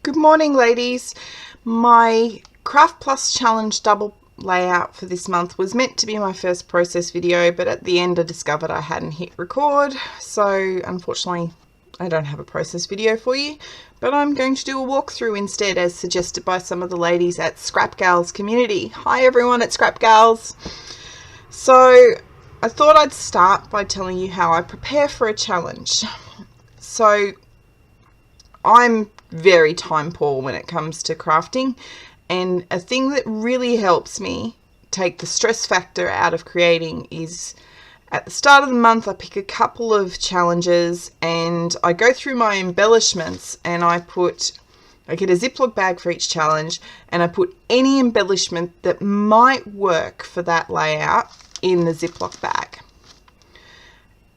Good morning, ladies. My Kraft Challenge double layout for this month was meant to be my first process video, but at the end I discovered I hadn't hit record, so unfortunately I don't have a process video for you, but I'm going to do a walkthrough instead, as suggested by some of the ladies at Scrap Gals community. Hi everyone at Scrap Gals. So I thought I'd start by telling you how I prepare for a challenge. So I'm very time poor when it comes to crafting, and a thing that really helps me take the stress factor out of creating is at the start of the month I pick a couple of challenges and I go through my embellishments, and I get a Ziploc bag for each challenge and I put any embellishment that might work for that layout in the Ziploc bag,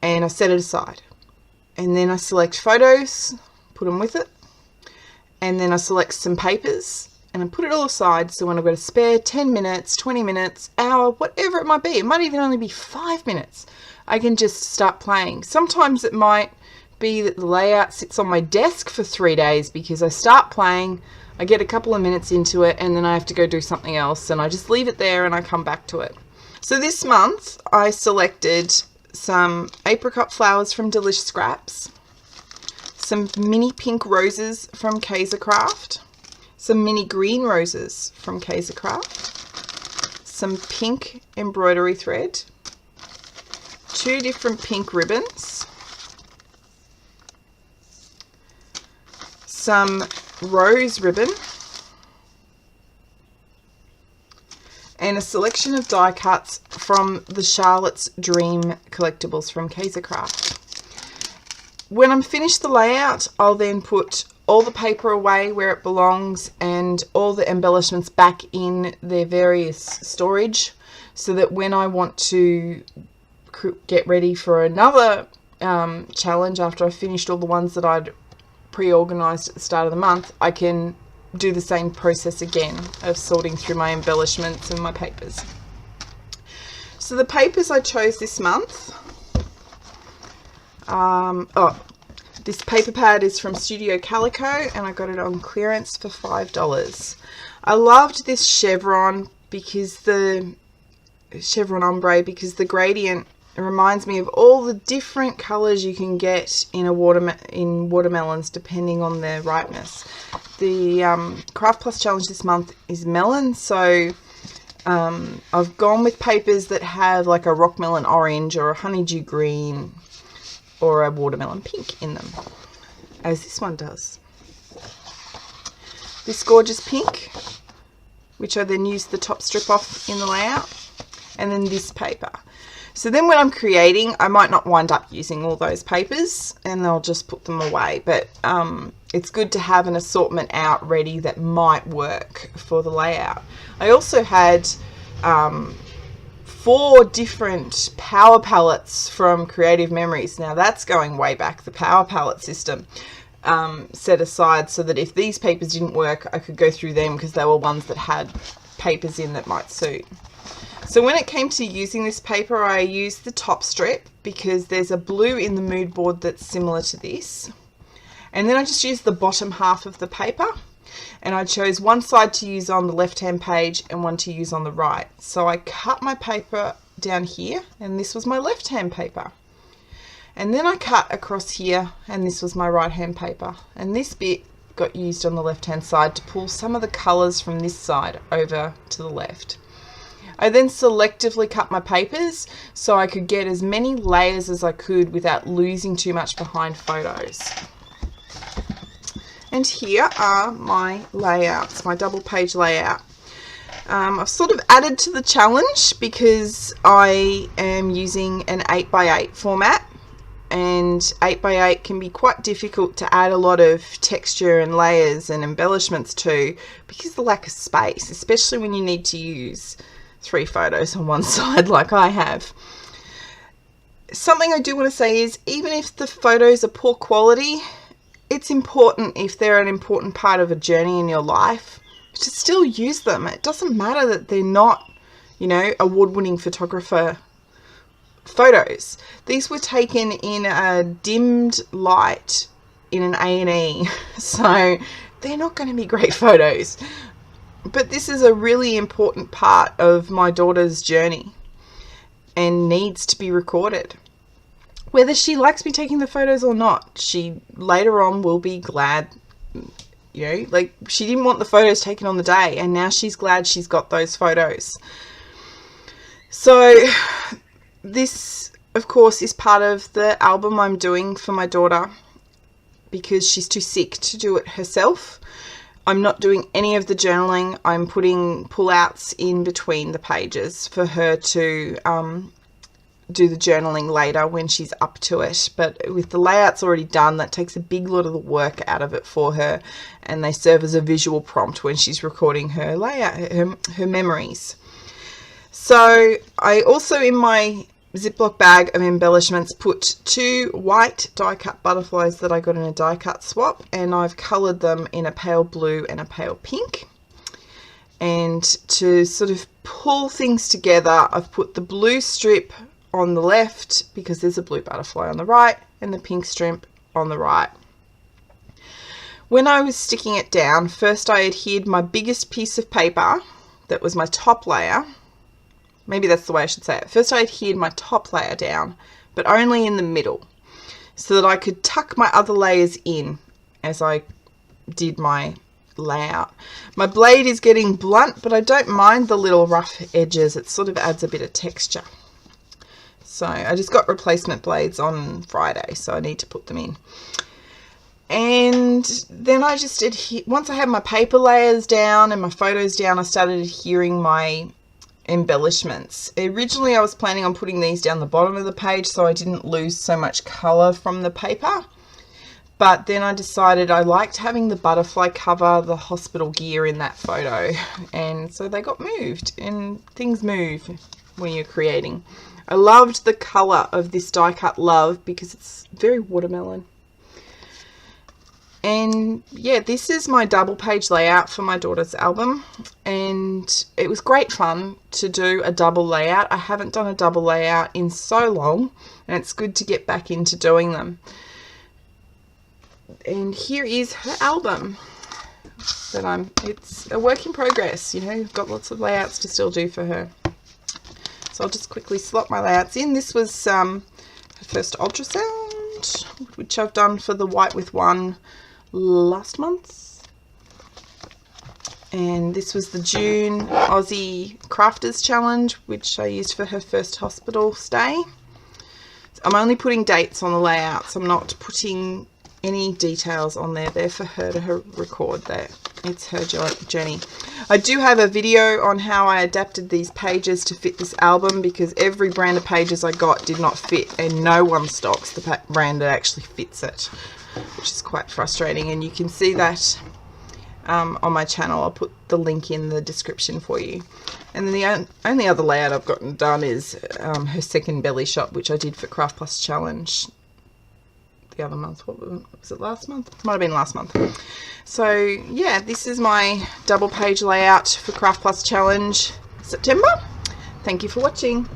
and I set it aside, and then I select photos, put them with it, and then I select some papers and I put it all aside, so when I've got a spare 10 minutes, 20 minutes, hour, whatever it might be, it might even only be 5 minutes, I can just start playing. Sometimes it might be that the layout sits on my desk for 3 days because I start playing, I get a couple of minutes into it, and then I have to go do something else, and I just leave it there and I come back to it. So this month I selected some apricot flowers from Delicious Scraps, some mini pink roses from Kraft, some mini green roses from Kraft, some pink embroidery thread, 2 different pink ribbons, some rose ribbon, and a selection of die cuts from the Charlotte's Dream collectibles from Kraft. When I'm finished the layout, I'll then put all the paper away where it belongs and all the embellishments back in their various storage, so that when I want to get ready for another challenge after I've finished all the ones that I'd pre-organized at the start of the month, I can do the same process again of sorting through my embellishments and my papers. So the papers I chose this month, this paper pad is from Studio Calico and I got it on clearance for $5. I loved this chevron ombre because the gradient reminds me of all the different colors you can get in watermelons depending on their ripeness. The Kraft Plus Challenge this month is melon, so I've gone with papers that have like a rock melon orange or a honeydew green or a watermelon pink in them, as this one does. This gorgeous pink, which I then use the top strip off in the layout, and then this paper. So then when I'm creating, I might not wind up using all those papers and I'll just put them away, but it's good to have an assortment out ready that might work for the layout. I also had 4 different power palettes from Creative Memories. Now that's going way back, the power palette system, set aside so that if these papers didn't work, I could go through them because they were ones that had papers in that might suit. So when it came to using this paper, I used the top strip because there's a blue in the mood board that's similar to this. And then I just used the bottom half of the paper, and I chose one side to use on the left-hand page and one to use on the right. So I cut my paper down here, and this was my left-hand paper. And then I cut across here, and this was my right-hand paper. And this bit got used on the left-hand side to pull some of the colors from this side over to the left. I then selectively cut my papers so I could get as many layers as I could without losing too much behind photos. And here are my layouts, my double page layout. I've sort of added to the challenge because I am using an 8x8 format, and 8x8 can be quite difficult to add a lot of texture and layers and embellishments to because of the lack of space, especially when you need to use 3 photos on one side like I have. Something I do want to say is, even if the photos are poor quality, it's important, if they're an important part of a journey in your life, to still use them. It doesn't matter that they're not, award-winning photographer photos. These were taken in a dimmed light in an A&E, so they're not going to be great photos. But this is a really important part of my daughter's journey and needs to be recorded. Whether she likes me taking the photos or not, she later on will be glad, you know, like she didn't want the photos taken on the day, and now she's glad she's got those photos. So this, of course, is part of the album I'm doing for my daughter because she's too sick to do it herself. I'm not doing any of the journaling. I'm putting pullouts in between the pages for her to do the journaling later when she's up to it. But with the layouts already done, that takes a big lot of the work out of it for her, and they serve as a visual prompt when she's recording her layout, her memories. So I also, in my Ziploc bag of embellishments, put 2 white die cut butterflies that I got in a die cut swap, and I've coloured them in a pale blue and a pale pink. And to sort of pull things together, I've put the blue strip on the left because there's a blue butterfly on the right, and the pink strip on the right. When I was sticking it down, first I adhered my biggest piece of paper, that was my top layer. Maybe that's the way I should say it. First I adhered my top layer down, but only in the middle, so that I could tuck my other layers in as I did my layout. My blade is getting blunt, but I don't mind the little rough edges. It sort of adds a bit of texture. So I just got replacement blades on Friday, so I need to put them in. And then I just once I had my paper layers down and my photos down, I started adhering my embellishments. Originally I was planning on putting these down the bottom of the page so I didn't lose so much color from the paper, but then I decided I liked having the butterfly cover the hospital gear in that photo, and so they got moved, and things move when you're creating. I loved the color of this die cut Love because it's very watermelon. And yeah, this is my double page layout for my daughter's album, and it was great fun to do a double layout. I haven't done a double layout in so long, and it's good to get back into doing them. And here is her album that it's a work in progress, you know, I've got lots of layouts to still do for her. So I'll just quickly slot my layouts in. This was her first ultrasound, which I've done for the White with One last month, and this was the June Aussie Crafters Challenge, which I used for her first hospital stay. So I'm only putting dates on the layouts. I'm not putting any details on there. They're for her to record that. It's her journey. I do have a video on how I adapted these pages to fit this album, because every brand of pages I got did not fit, and no one stocks the brand that actually fits it, which is quite frustrating. And you can see that on my channel. I'll put the link in the description for you. And then the only other layout I've gotten done is her second belly shot, which I did for Kraft Challenge the other month. What was it, last month? It might have been last month. So yeah, this is my double page layout for Kraft Challenge September. Thank you for watching.